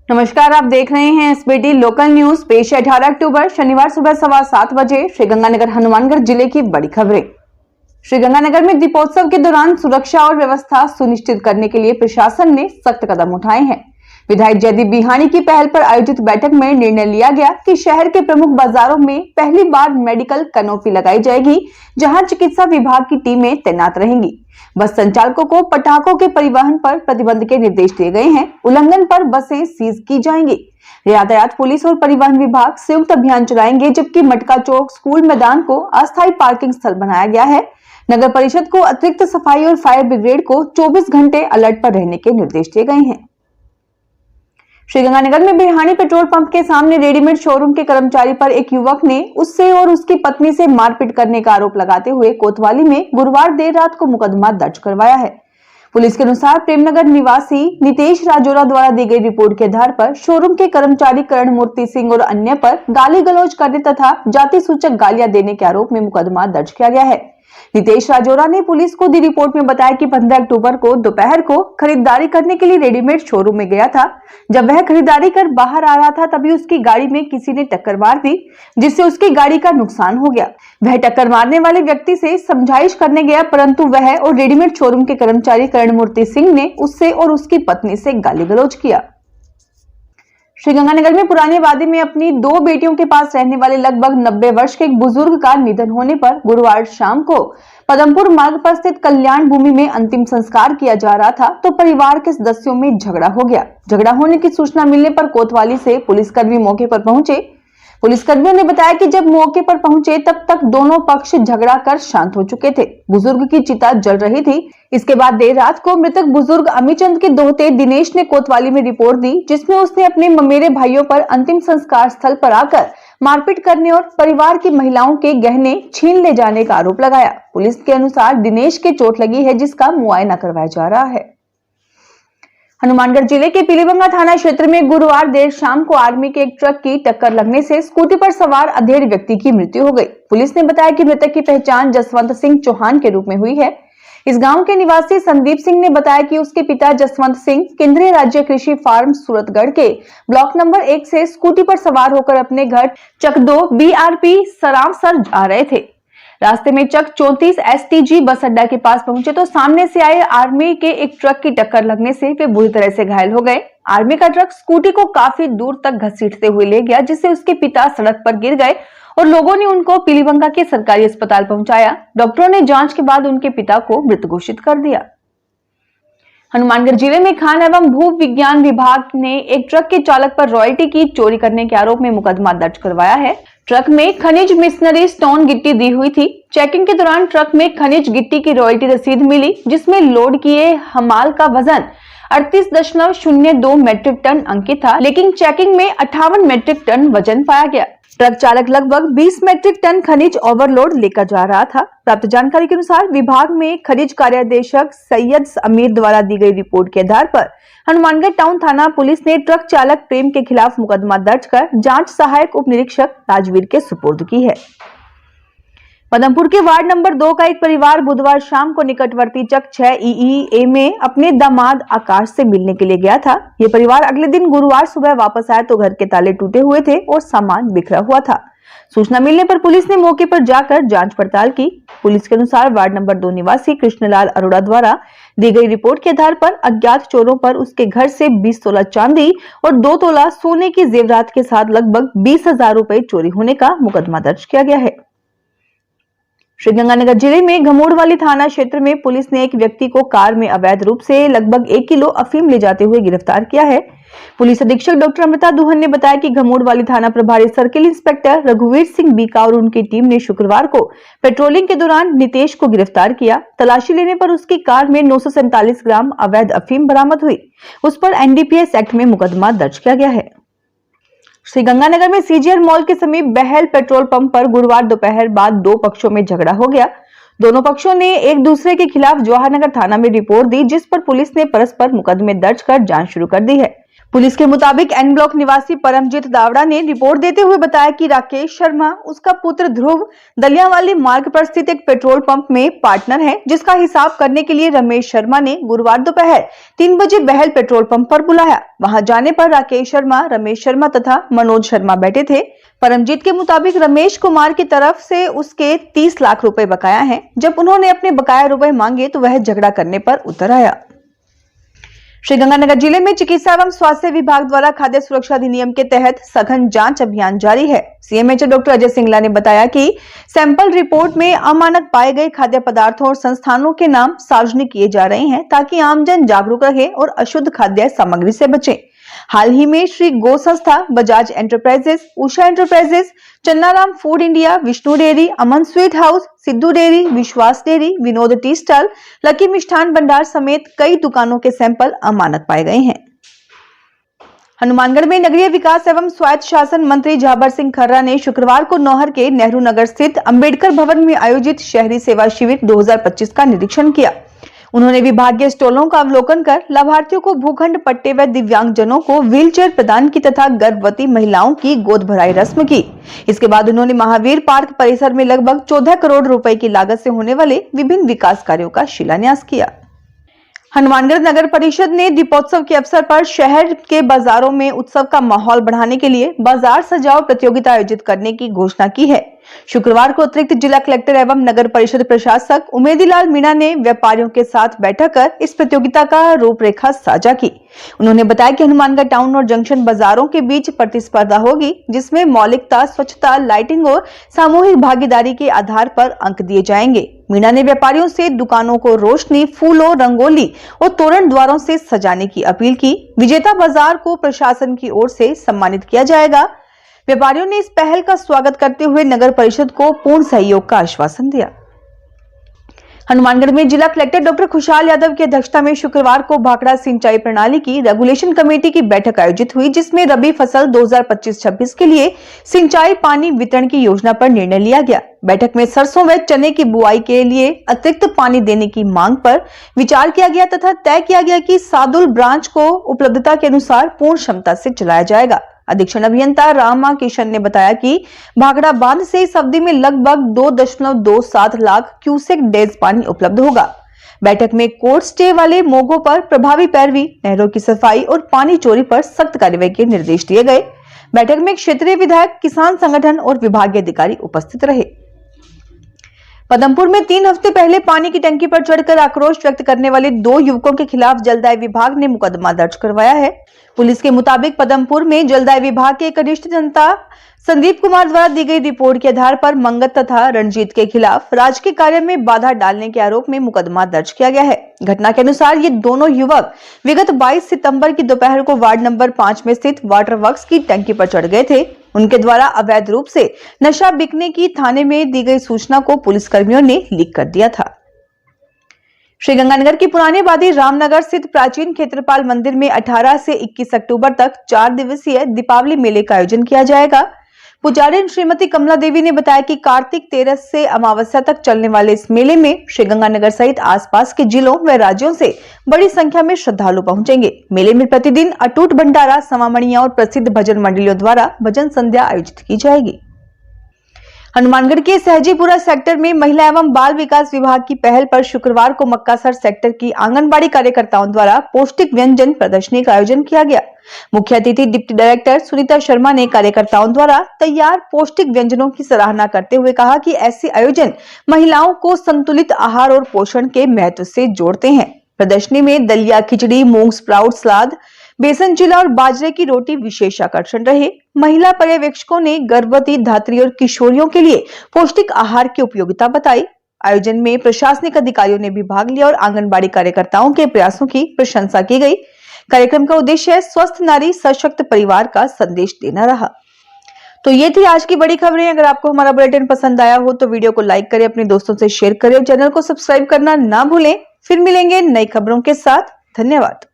नमस्कार, आप देख रहे हैं एसबीटी लोकल न्यूज। पेश है 18 अक्टूबर शनिवार सुबह 7:15 बजे श्रीगंगानगर हनुमानगढ़ जिले की बड़ी खबरें। श्रीगंगानगर में दीपोत्सव के दौरान सुरक्षा और व्यवस्था सुनिश्चित करने के लिए प्रशासन ने सख्त कदम उठाए हैं। विधायक जयदीप बिहानी की पहल पर आयोजित बैठक में निर्णय लिया गया कि शहर के प्रमुख बाजारों में पहली बार मेडिकल कैनोपी लगाई जाएगी, जहां चिकित्सा विभाग की टीमें तैनात रहेंगी। बस संचालकों को पटाखों के परिवहन पर प्रतिबंध के निर्देश दिए गए हैं। उल्लंघन पर बसें सीज की जाएंगी। यातायात पुलिस और परिवहन विभाग संयुक्त अभियान चलाएंगे, जबकि मटका चौक स्कूल मैदान को अस्थायी पार्किंग स्थल बनाया गया है। नगर परिषद को अतिरिक्त सफाई और फायर ब्रिगेड को 24 घंटे अलर्ट पर रहने के निर्देश दिए गए हैं। श्रीगंगानगर में बिहानी पेट्रोल पंप के सामने रेडीमेड शोरूम के कर्मचारी पर एक युवक ने उससे और उसकी पत्नी से मारपीट करने का आरोप लगाते हुए कोतवाली में गुरुवार देर रात को मुकदमा दर्ज करवाया है। पुलिस के अनुसार प्रेमनगर निवासी नितेश राजौरा द्वारा दी गई रिपोर्ट के आधार पर शोरूम के कर्मचारी करण मूर्ति सिंह और अन्य पर गाली गलौज करने तथा जाति सूचक गालियां देने के आरोप में मुकदमा दर्ज किया गया है। नितेश राजौरा ने पुलिस को दी रिपोर्ट में बताया कि 15 अक्टूबर को दोपहर को खरीदारी करने के लिए रेडीमेड शोरूम में गया था। जब वह खरीदारी कर बाहर आ रहा था, तभी उसकी गाड़ी में किसी ने टक्कर मार दी, जिससे उसकी गाड़ी का नुकसान हो गया। वह टक्कर मारने वाले व्यक्ति से समझाइश करने गया, परंतु वह और रेडीमेड शोरूम के कर्मचारी करण मूर्ति सिंह ने उससे और उसकी पत्नी से गाली गलौज किया। श्रीगंगानगर में पुरानी आबादी में अपनी 2 बेटियों के पास रहने वाले लगभग 90 वर्ष के एक बुजुर्ग का निधन होने पर गुरुवार शाम को पदमपुर मार्ग पर स्थित कल्याण भूमि में अंतिम संस्कार किया जा रहा था, तो परिवार के सदस्यों में झगड़ा हो गया। झगड़ा होने की सूचना मिलने पर कोतवाली से पुलिसकर्मी मौके पर पहुंचे। पुलिसकर्मियों ने बताया कि जब मौके पर पहुंचे तब तक दोनों पक्ष झगड़ा कर शांत हो चुके थे। बुजुर्ग की चिता जल रही थी। इसके बाद देर रात को मृतक बुजुर्ग अमीचंद के दोहते दिनेश ने कोतवाली में रिपोर्ट दी, जिसमें उसने अपने ममेरे भाइयों पर अंतिम संस्कार स्थल पर आकर मारपीट करने और परिवार की महिलाओं के गहने छीन ले जाने का आरोप लगाया। पुलिस के अनुसार दिनेश के चोट लगी है, जिसका मुआयना करवाया जा रहा है। हनुमानगढ़ जिले के पीलीबंगा थाना क्षेत्र में गुरुवार देर शाम को आर्मी के एक ट्रक की टक्कर लगने से स्कूटी पर सवार अधेड़ व्यक्ति की मृत्यु हो गई। पुलिस ने बताया कि मृतक की पहचान जसवंत सिंह चौहान के रूप में हुई है। इस गांव के निवासी संदीप सिंह ने बताया कि उसके पिता जसवंत सिंह केंद्रीय राज्य कृषि फार्म सूरतगढ़ के ब्लॉक नंबर 1 से स्कूटी पर सवार होकर अपने घर चकदो BRP सरावसर जा रहे थे। रास्ते में चक 34 STG बस अड्डा के पास पहुंचे तो सामने से आए आर्मी के एक ट्रक की टक्कर लगने से वे बुरी तरह से घायल हो गए। आर्मी का ट्रक स्कूटी को काफी दूर तक घसीटते हुए ले गया, जिससे उसके पिता सड़क पर गिर गए और लोगों ने उनको पीलीबंगा के सरकारी अस्पताल पहुंचाया। डॉक्टरों ने जांच के बाद उनके पिता को मृत घोषित कर दिया। हनुमानगढ़ जिले में खान एवं भू विज्ञान विभाग ने एक ट्रक के चालक पर रॉयल्टी की चोरी करने के आरोप में मुकदमा दर्ज करवाया है। ट्रक में खनिज मिशनरी स्टोन गिट्टी दी हुई थी। चेकिंग के दौरान ट्रक में खनिज गिट्टी की रॉयल्टी रसीद मिली, जिसमें लोड किए हमाल का वजन 38.02 मेट्रिक टन अंकित था, लेकिन चेकिंग में 58 मेट्रिक टन वजन पाया गया। ट्रक चालक लगभग 20 मेट्रिक टन खनिज ओवरलोड लेकर जा रहा था। प्राप्त जानकारी के अनुसार विभाग में खनिज कार्याध्यक्ष सैयद अमीर द्वारा दी गई रिपोर्ट के आधार पर हनुमानगढ़ टाउन थाना पुलिस ने ट्रक चालक प्रेम के खिलाफ मुकदमा दर्ज कर जांच सहायक उप निरीक्षक राजवीर के सुपुर्द की है। पदमपुर के वार्ड नंबर 2 का एक परिवार बुधवार शाम को निकटवर्ती चक 6 EEA में अपने दामाद आकाश से मिलने के लिए गया था। ये परिवार अगले दिन गुरुवार सुबह वापस आया तो घर के ताले टूटे हुए थे और सामान बिखरा हुआ था। सूचना मिलने पर पुलिस ने मौके पर जाकर जांच पड़ताल की। पुलिस के अनुसार वार्ड नंबर 2 निवासी कृष्णलाल अरोड़ा द्वारा दी गई रिपोर्ट के आधार पर अज्ञात चोरों पर उसके घर से 20 तोला चांदी और 2 तोला सोने की जेवरात के साथ लगभग 20,000 रुपए चोरी होने का मुकदमा दर्ज किया गया है। श्रीगंगानगर जिले में घमोड़वाली थाना क्षेत्र में पुलिस ने एक व्यक्ति को कार में अवैध रूप से लगभग 1 किलो अफीम ले जाते हुए गिरफ्तार किया है। पुलिस अधीक्षक डॉक्टर अमृता दुहन ने बताया कि घमोड़वाली थाना प्रभारी सर्किल इंस्पेक्टर रघुवीर सिंह बीका और उनकी टीम ने शुक्रवार को पेट्रोलिंग के दौरान नितेश को गिरफ्तार किया। तलाशी लेने पर उसकी कार में 947 ग्राम अवैध अफीम बरामद हुई। उस पर NDPS एक्ट में मुकदमा दर्ज किया गया है। श्रीगंगानगर में CGR मॉल के समीप बहल पेट्रोल पंप पर गुरुवार दोपहर बाद 2 पक्षों में झगड़ा हो गया। दोनों पक्षों ने एक दूसरे के खिलाफ जवाहर नगर थाना में रिपोर्ट दी, जिस पर पुलिस ने परस्पर मुकदमे दर्ज कर जांच शुरू कर दी है। पुलिस के मुताबिक एन ब्लॉक निवासी परमजीत दावड़ा ने रिपोर्ट देते हुए बताया कि राकेश शर्मा उसका पुत्र ध्रुव दलियावाली मार्ग पर स्थित एक पेट्रोल पंप में पार्टनर है, जिसका हिसाब करने के लिए रमेश शर्मा ने गुरुवार दोपहर 3 बजे बहल पेट्रोल पंप पर बुलाया। वहां जाने पर राकेश शर्मा, रमेश शर्मा तथा मनोज शर्मा बैठे थे। परमजीत के मुताबिक रमेश कुमार की तरफ से उसके 30 लाख रुपए बकाया है। जब उन्होंने अपने बकाया रुपए मांगे तो वह झगड़ा करने पर उतर आया। श्रीगंगानगर जिले में चिकित्सा एवं स्वास्थ्य विभाग द्वारा खाद्य सुरक्षा अधिनियम के तहत सघन जांच अभियान जारी है। सीएमएचओ डॉक्टर अजय सिंगला ने बताया कि सैंपल रिपोर्ट में अमानक पाए गए खाद्य पदार्थों और संस्थानों के नाम सार्वजनिक किए जा रहे हैं ताकि आमजन जागरूक रहे और अशुद्ध खाद्य सामग्री से बचे। हाल ही में श्री गो संस्था, Bajaj enterprises, Usha enterprises, Channaram food India, Vishnu dairy, Aman sweet house, Sidhu dairy, Vishwas dairy, Vinod tea stall, lucky मिष्ठान भंडार समेत कई दुकानों के सैंपल अमानक पाए गए हैं। हनुमानगढ़ में नगरीय विकास एवं स्वायत्त शासन मंत्री झाबर सिंह खर्रा ने शुक्रवार को नौहर के नेहरू नगर स्थित अंबेडकर भवन में आयोजित शहरी सेवा शिविर 2025 का निरीक्षण किया। उन्होंने विभागीय स्टॉलों का अवलोकन कर लाभार्थियों को भूखंड पट्टे व दिव्यांगजनों को व्हीलचेयर प्रदान की तथा गर्भवती महिलाओं की गोद भराई रस्म की। इसके बाद उन्होंने महावीर पार्क परिसर में लगभग 14 करोड़ रुपए की लागत से होने वाले विभिन्न विकास कार्यों का शिलान्यास किया। हनुमानगढ़ नगर परिषद ने दीपोत्सव के अवसर पर शहर के बाजारों में उत्सव का माहौल बढ़ाने के लिए बाजार सजाओ प्रतियोगिता आयोजित करने की घोषणा की है। शुक्रवार को अतिरिक्त जिला कलेक्टर एवं नगर परिषद प्रशासक उमेदीलाल मीणा ने व्यापारियों के साथ बैठक कर इस प्रतियोगिता का रूपरेखा साझा की। उन्होंने बताया कि हनुमानगढ़ टाउन और जंक्शन बाजारों के बीच प्रतिस्पर्धा होगी, जिसमें मौलिकता, स्वच्छता, लाइटिंग और सामूहिक भागीदारी के आधार पर अंक दिए जाएंगे। मीणा ने व्यापारियों से दुकानों को रोशनी, फूलों, रंगोली और तोरण द्वारों से सजाने की अपील की। विजेता बाजार को प्रशासन की ओर से सम्मानित किया जाएगा। व्यापारियों ने इस पहल का स्वागत करते हुए नगर परिषद को पूर्ण सहयोग का आश्वासन दिया। हनुमानगढ़ में जिला कलेक्टर डॉक्टर खुशहाल यादव की अध्यक्षता में शुक्रवार को भाखड़ा सिंचाई प्रणाली की रेगुलेशन कमेटी की बैठक आयोजित हुई, जिसमें रबी फसल 2025-26 के लिए सिंचाई पानी वितरण की योजना पर निर्णय लिया गया। बैठक में सरसों व चने की बुआई के लिए अतिरिक्त पानी देने की मांग पर विचार किया गया तथा तय किया गया कि सादुल ब्रांच को उपलब्धता के अनुसार पूर्ण क्षमता से चलाया जाएगा। अधीक्षण अभियंता रामा किशन ने बताया कि भाखड़ा बांध से इस अवधि में लगभग 2.27 लाख क्यूसेक डेज पानी उपलब्ध होगा। बैठक में कोल्ड स्टे वाले मोगों पर प्रभावी पैरवी, नहरों की सफाई और पानी चोरी पर सख्त कार्रवाई के निर्देश दिए गए। बैठक में क्षेत्रीय विधायक, किसान संगठन और विभागीय अधिकारी उपस्थित रहे। पदमपुर में 3 हफ्ते पहले पानी की टंकी पर चढ़कर आक्रोश व्यक्त करने वाले 2 युवकों के खिलाफ जलदाय विभाग ने मुकदमा दर्ज करवाया है। पुलिस के मुताबिक पदमपुर में जलदाय विभाग के एक वरिष्ठ जनता संदीप कुमार द्वारा दी गई रिपोर्ट के आधार पर मंगत तथा रणजीत के खिलाफ राजकीय कार्य में बाधा डालने के आरोप में मुकदमा दर्ज किया गया है। घटना के अनुसार ये दोनों युवक विगत 22 सितंबर की दोपहर को वार्ड नंबर 5 में स्थित वाटर वर्क्स की टंकी पर चढ़ गए थे। उनके द्वारा अवैध रूप से नशा बिकने की थाने में दी गई सूचना को पुलिसकर्मियों ने लीक कर दिया था। श्रीगंगानगर की पुरानी बादी रामनगर स्थित प्राचीन क्षेत्रपाल मंदिर में 18 से 21 अक्टूबर तक 4 दिवसीय दीपावली मेले का आयोजन किया जाएगा। पुजारी श्रीमती कमला देवी ने बताया कि कार्तिक 13 से अमावस्या तक चलने वाले इस मेले में श्रीगंगानगर सहित आसपास के जिलों व राज्यों से बड़ी संख्या में श्रद्धालु पहुंचेंगे। मेले में प्रतिदिन अटूट भंडारा, समामणियां और प्रसिद्ध भजन मंडलियों द्वारा भजन संध्या आयोजित की जाएगी। हनुमानगढ़ के सहजीपुरा सेक्टर में महिला एवं बाल विकास विभाग की पहल पर शुक्रवार को मक्कासर सेक्टर की आंगनबाड़ी कार्यकर्ताओं द्वारा पौष्टिक व्यंजन प्रदर्शनी का आयोजन किया गया। मुख्य अतिथि डिप्टी डायरेक्टर सुनीता शर्मा ने कार्यकर्ताओं द्वारा तैयार पौष्टिक व्यंजनों की सराहना करते हुए कहा कि ऐसे आयोजन महिलाओं को संतुलित आहार और पोषण के महत्व से जोड़ते हैं। प्रदर्शनी में दलिया, खिचड़ी, मूंग स्प्राउट सलाद, बेसन चिला और बाजरे की रोटी विशेष आकर्षण रहे। महिला पर्यवेक्षकों ने गर्भवती, धात्री और किशोरियों के लिए पौष्टिक आहार की उपयोगिता बताई। आयोजन में प्रशासनिक अधिकारियों ने भी भाग लिया और आंगनबाड़ी कार्यकर्ताओं के प्रयासों की प्रशंसा की गई। कार्यक्रम का उद्देश्य स्वस्थ नारी सशक्त परिवार का संदेश देना रहा। तो ये थी आज की बड़ी खबरें। अगर आपको हमारा बुलेटिन पसंद आया हो तो वीडियो को लाइक करें, अपने दोस्तों से शेयर करें और चैनल को सब्सक्राइब करना ना भूलें। फिर मिलेंगे नई खबरों के साथ। धन्यवाद।